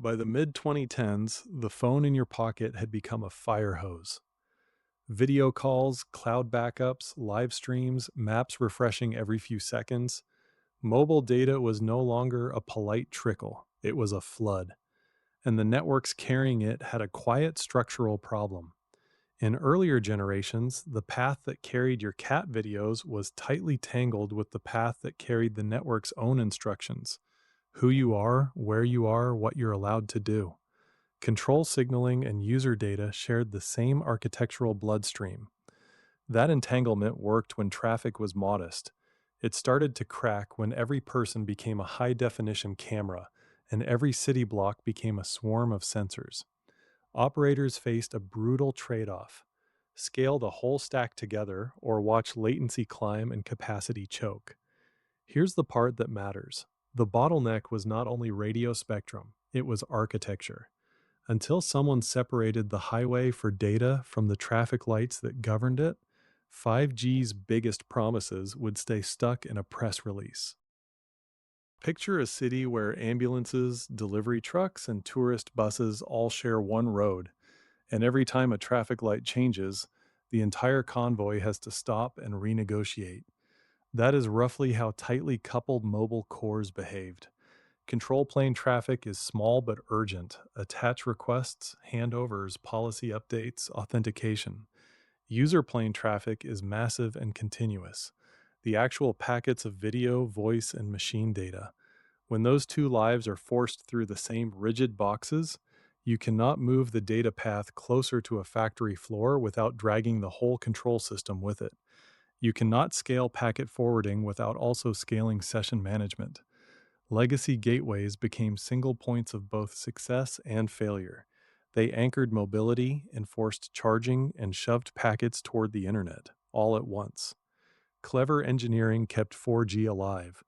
By the mid-2010s, the phone in your pocket had become a fire hose. Video calls, cloud backups, live streams, maps refreshing every few seconds. Mobile data was no longer a polite trickle, it was a flood. And the networks carrying it had a quiet structural problem. In earlier generations, the path that carried your cat videos was tightly tangled with the path that carried the network's own instructions: who you are, where you are, what you're allowed to do. Control signaling and user data shared the same architectural bloodstream. That entanglement worked when traffic was modest. It started to crack when every person became a high definition camera and every city block became a swarm of sensors. Operators faced a brutal trade off: scale the whole stack together or watch latency climb and capacity choke. Here's the part that matters: the bottleneck was not only radio spectrum, it was architecture. Until someone separated the highway for data from the traffic lights that governed it, 5G's biggest promises would stay stuck in a press release. Picture a city where ambulances, delivery trucks, and tourist buses all share one road, and every time a traffic light changes, the entire convoy has to stop and renegotiate. That is roughly how tightly coupled mobile cores behaved. Control plane traffic is small but urgent: attach requests, handovers, policy updates, authentication. User plane traffic is massive and continuous: the actual packets of video, voice, and machine data. When those two lives are forced through the same rigid boxes, you cannot move the data path closer to a factory floor without dragging the whole control system with it. You cannot scale packet forwarding without also scaling session management. Legacy gateways became single points of both success and failure. They anchored mobility, enforced charging, and shoved packets toward the internet, all at once. Clever engineering kept 4G alive,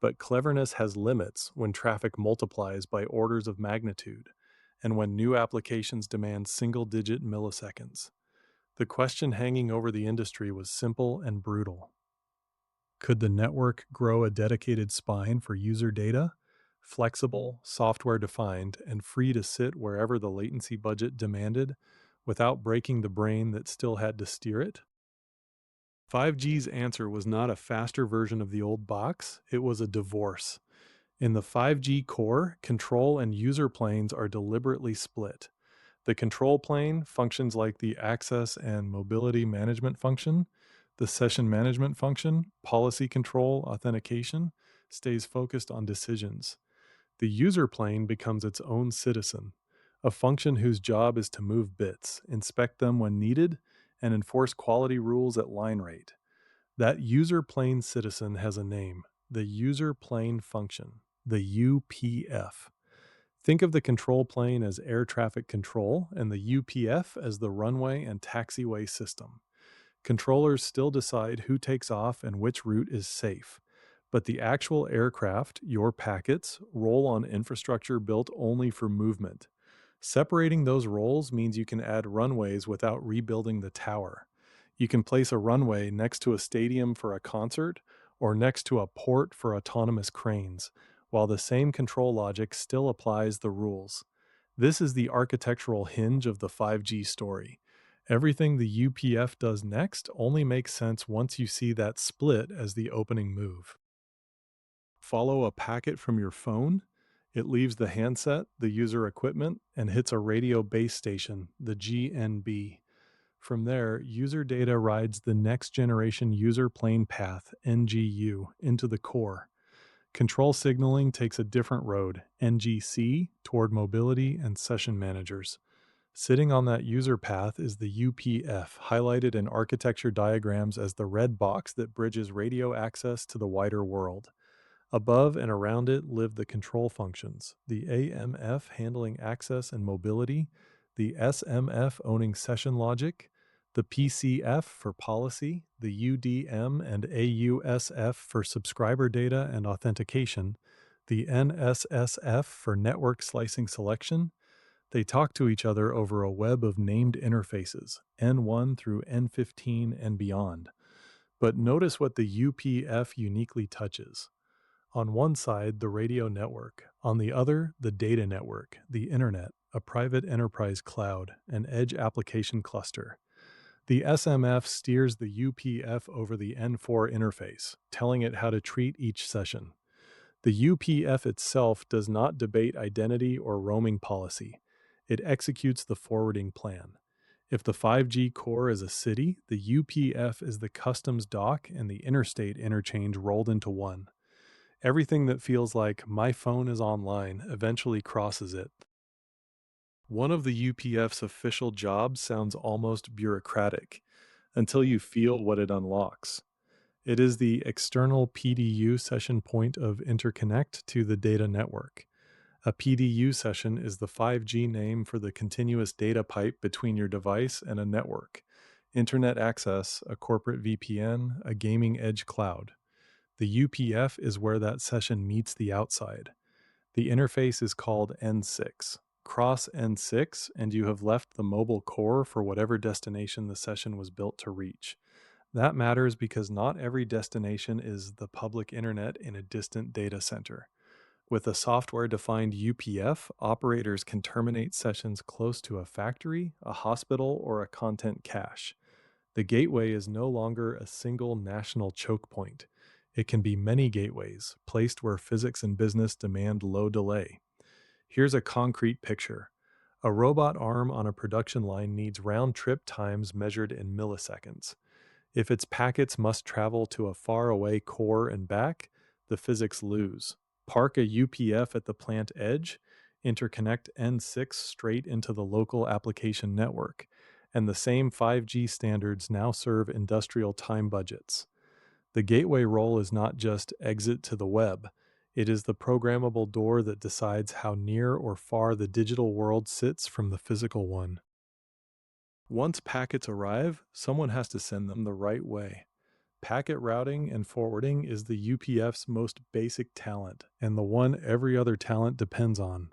but cleverness has limits when traffic multiplies by orders of magnitude, and when new applications demand single digit milliseconds. The question hanging over the industry was simple and brutal: could the network grow a dedicated spine for user data, flexible, software defined, and free to sit wherever the latency budget demanded, without breaking the brain that still had to steer it? 5G's answer was not a faster version of the old box, it was a divorce. In the 5G core, control and user planes are deliberately split. The control plane functions like the access and mobility management function. The session management function, policy control, authentication, stays focused on decisions. The user plane becomes its own citizen, a function whose job is to move bits, inspect them when needed, and enforce quality rules at line rate. That user plane citizen has a name: the user plane function, the UPF. Think of the control plane as air traffic control and the UPF as the runway and taxiway system. Controllers still decide who takes off and which route is safe, but the actual aircraft, your packets, roll on infrastructure built only for movement. Separating those roles means you can add runways without rebuilding the tower. You can place a runway next to a stadium for a concert or next to a port for autonomous cranes, while the same control logic still applies the rules. This is the architectural hinge of the 5G story. Everything the UPF does next only makes sense once you see that split as the opening move. Follow a packet from your phone, it leaves the handset, the user equipment, and hits a radio base station, the GNB. From there, user data rides the next generation user plane path, NGU, into the core. Control signaling takes a different road, NGC, toward mobility and session managers. Sitting on that user path is the UPF, highlighted in architecture diagrams as the red box that bridges radio access to the wider world. Above and around it live the control functions: the AMF handling access and mobility, the SMF owning session logic, the PCF for policy, the UDM and AUSF for subscriber data and authentication, the NSSF for network slicing selection. They talk to each other over a web of named interfaces, N1 through N15 and beyond. But notice what the UPF uniquely touches: On one side, the radio network, on the other, the data network, the internet, a private enterprise cloud, an edge application cluster. The SMF steers the UPF over the N4 interface, telling it how to treat each session. The UPF itself does not debate identity or roaming policy. It executes the forwarding plan. If the 5G core is a city, the UPF is the customs dock and the interstate interchange rolled into one. Everything that feels like my phone is online eventually crosses it. One of the UPF's official jobs sounds almost bureaucratic until you feel what it unlocks. It is the external PDU session point of interconnect to the data network. A PDU session is the 5G name for the continuous data pipe between your device and a network. Internet access, a corporate VPN, a gaming edge cloud. The UPF is where that session meets the outside. The interface is called N6. Cross N6, and you have left the mobile core for whatever destination the session was built to reach. That matters because not every destination is the public internet in a distant data center. With a software defined UPF, operators can terminate sessions close to a factory, a hospital, or a content cache. The gateway is no longer a single national choke point. It can be many gateways, placed where physics and business demand low delay. Here's a concrete picture. A robot arm on a production line needs round trip times measured in milliseconds. If its packets must travel to a faraway core and back, the physics lose. Park a UPF at the plant edge, interconnect N6 straight into the local application network, and the same 5G standards now serve industrial time budgets. The gateway role is not just exit to the web. It is the programmable door that decides how near or far the digital world sits from the physical one. Once packets arrive, someone has to send them the right way. Packet routing and forwarding is the UPF's most basic talent, and the one every other talent depends on.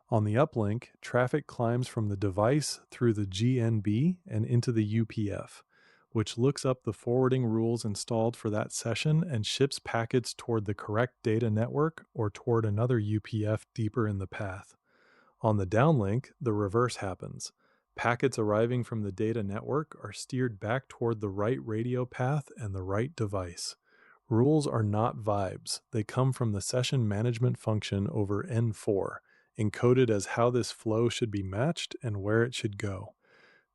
On the uplink, traffic climbs from the device through the GNB and into the UPF, which looks up the forwarding rules installed for that session and ships packets toward the correct data network or toward another UPF deeper in the path. On the downlink, the reverse happens. Packets arriving from the data network are steered back toward the right radio path and the right device. Rules are not vibes. They come from the session management function over N4, encoded as how this flow should be matched and where it should go.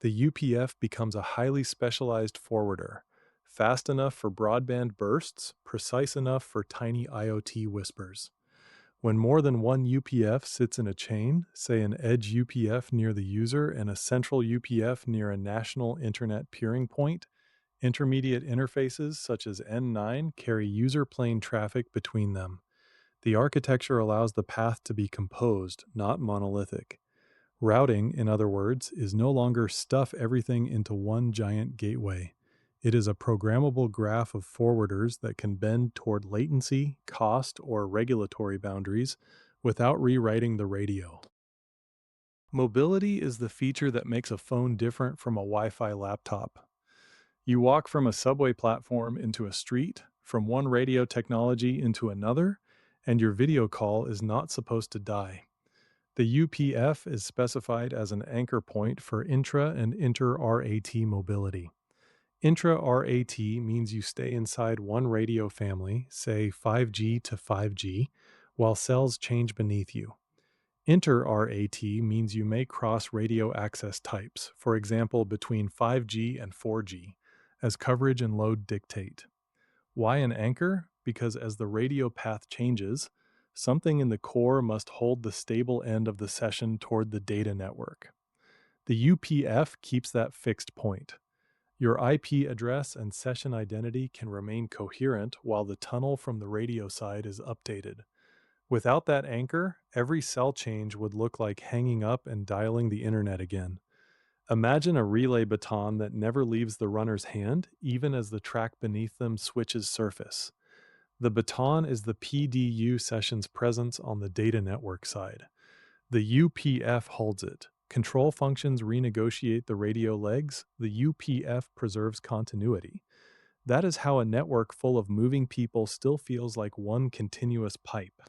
The UPF becomes a highly specialized forwarder, fast enough for broadband bursts, precise enough for tiny IoT whispers. When more than one UPF sits in a chain, say an edge UPF near the user and a central UPF near a national internet peering point, intermediate interfaces such as N9 carry user plane traffic between them. The architecture allows the path to be composed, not monolithic. Routing, in other words, is no longer stuff everything into one giant gateway. It is a programmable graph of forwarders that can bend toward latency, cost, or regulatory boundaries without rewriting the radio. Mobility is the feature that makes a phone different from a Wi-Fi laptop. You walk from a subway platform into a street, from one radio technology into another, and your video call is not supposed to die. The UPF is specified as an anchor point for intra and inter-RAT mobility. Intra-RAT means you stay inside one radio family, say 5G to 5G, while cells change beneath you. Inter-RAT means you may cross radio access types, for example between 5G and 4G, as coverage and load dictate. Why an anchor? Because as the radio path changes, something in the core must hold the stable end of the session toward the data network. The UPF keeps that fixed point. Your IP address and session identity can remain coherent while the tunnel from the radio side is updated. Without that anchor, every cell change would look like hanging up and dialing the internet again. Imagine a relay baton that never leaves the runner's hand, even as the track beneath them switches surface. The baton is the PDU session's presence on the data network side. The UPF holds it. Control functions renegotiate the radio legs. The UPF preserves continuity. That is how a network full of moving people still feels like one continuous pipe.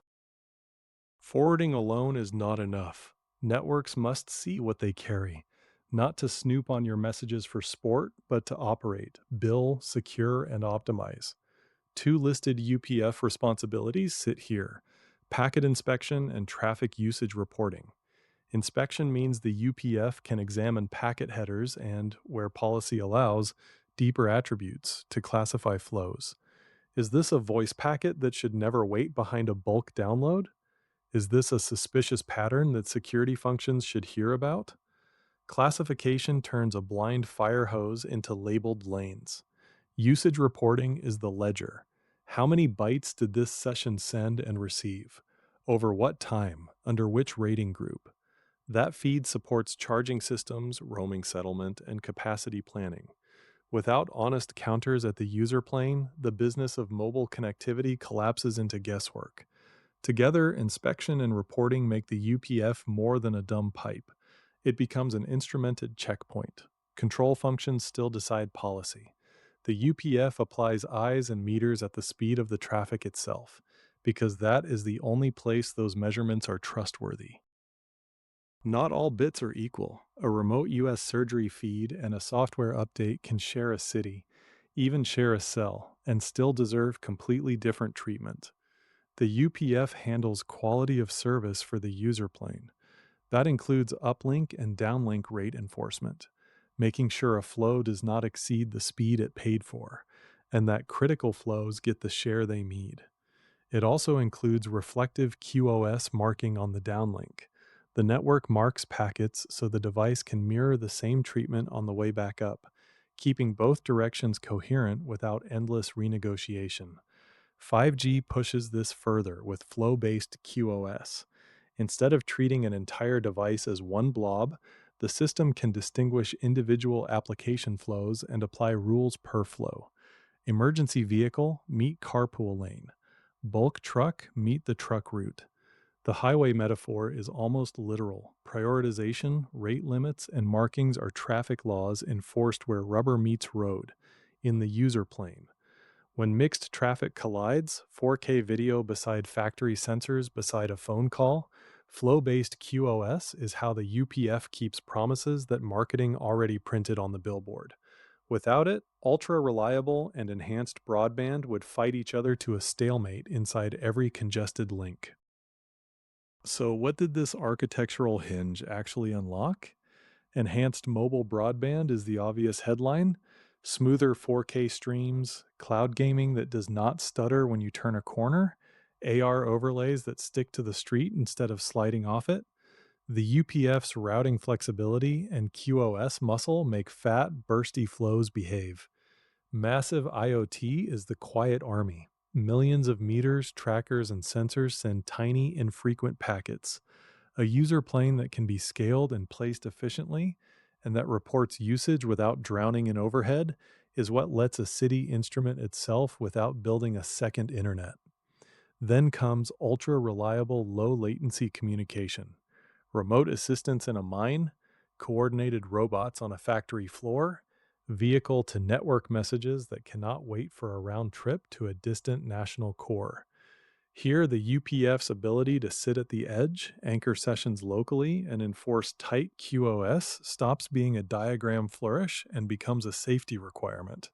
Forwarding alone is not enough. Networks must see what they carry, not to snoop on your messages for sport, but to operate, bill, secure, and optimize. Two listed UPF responsibilities sit here: packet inspection and traffic usage reporting. Inspection means the UPF can examine packet headers and, where policy allows, deeper attributes to classify flows. Is this a voice packet that should never wait behind a bulk download? Is this a suspicious pattern that security functions should hear about? Classification turns a blind fire hose into labeled lanes. Usage reporting is the ledger. How many bytes did this session send and receive? Over what time? Under which rating group? That feed supports charging systems, roaming settlement, and capacity planning. Without honest counters at the user plane, the business of mobile connectivity collapses into guesswork. Together, inspection and reporting make the UPF more than a dumb pipe. It becomes an instrumented checkpoint. Control functions still decide policy. The UPF applies eyes and meters at the speed of the traffic itself, because that is the only place those measurements are trustworthy. Not all bits are equal. A remote US surgery feed and a software update can share a city, even share a cell, and still deserve completely different treatment. The UPF handles quality of service for the user plane. That includes uplink and downlink rate enforcement, making sure a flow does not exceed the speed it paid for, and that critical flows get the share they need. It also includes reflective QoS marking on the downlink. The network marks packets so the device can mirror the same treatment on the way back up, keeping both directions coherent without endless renegotiation. 5G pushes this further with flow-based QoS. Instead of treating an entire device as one blob, the system can distinguish individual application flows and apply rules per flow. Emergency vehicle, meet carpool lane. Bulk truck, meet the truck route. The highway metaphor is almost literal. Prioritization, rate limits, and markings are traffic laws enforced where rubber meets road, in the user plane. When mixed traffic collides, 4K video beside factory sensors beside a phone call, flow-based QoS is how the UPF keeps promises that marketing already printed on the billboard. Without it, ultra-reliable and enhanced broadband would fight each other to a stalemate inside every congested link. So what did this architectural hinge actually unlock? Enhanced mobile broadband is the obvious headline. Smoother 4K streams, cloud gaming that does not stutter when you turn a corner, AR overlays that stick to the street instead of sliding off it. The UPF's routing flexibility and QoS muscle make fat, bursty flows behave. Massive IoT is the quiet army. Millions of meters, trackers, and sensors send tiny, infrequent packets. A user plane that can be scaled and placed efficiently, and that reports usage without drowning in overhead, is what lets a city instrument itself without building a second internet. Then comes ultra-reliable low-latency communication. Remote assistance in a mine, coordinated robots on a factory floor, vehicle-to-network messages that cannot wait for a round trip to a distant national core. Here, the UPF's ability to sit at the edge, anchor sessions locally, and enforce tight QoS stops being a diagram flourish and becomes a safety requirement.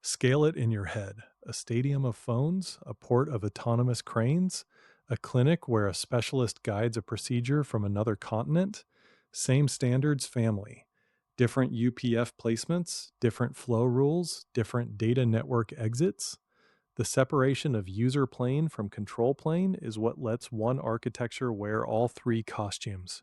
Scale it in your head: a stadium of phones, a port of autonomous cranes, a clinic where a specialist guides a procedure from another continent. Same standards family. Different UPF placements, different flow rules, different data network exits. The separation of user plane from control plane is what lets one architecture wear all three costumes.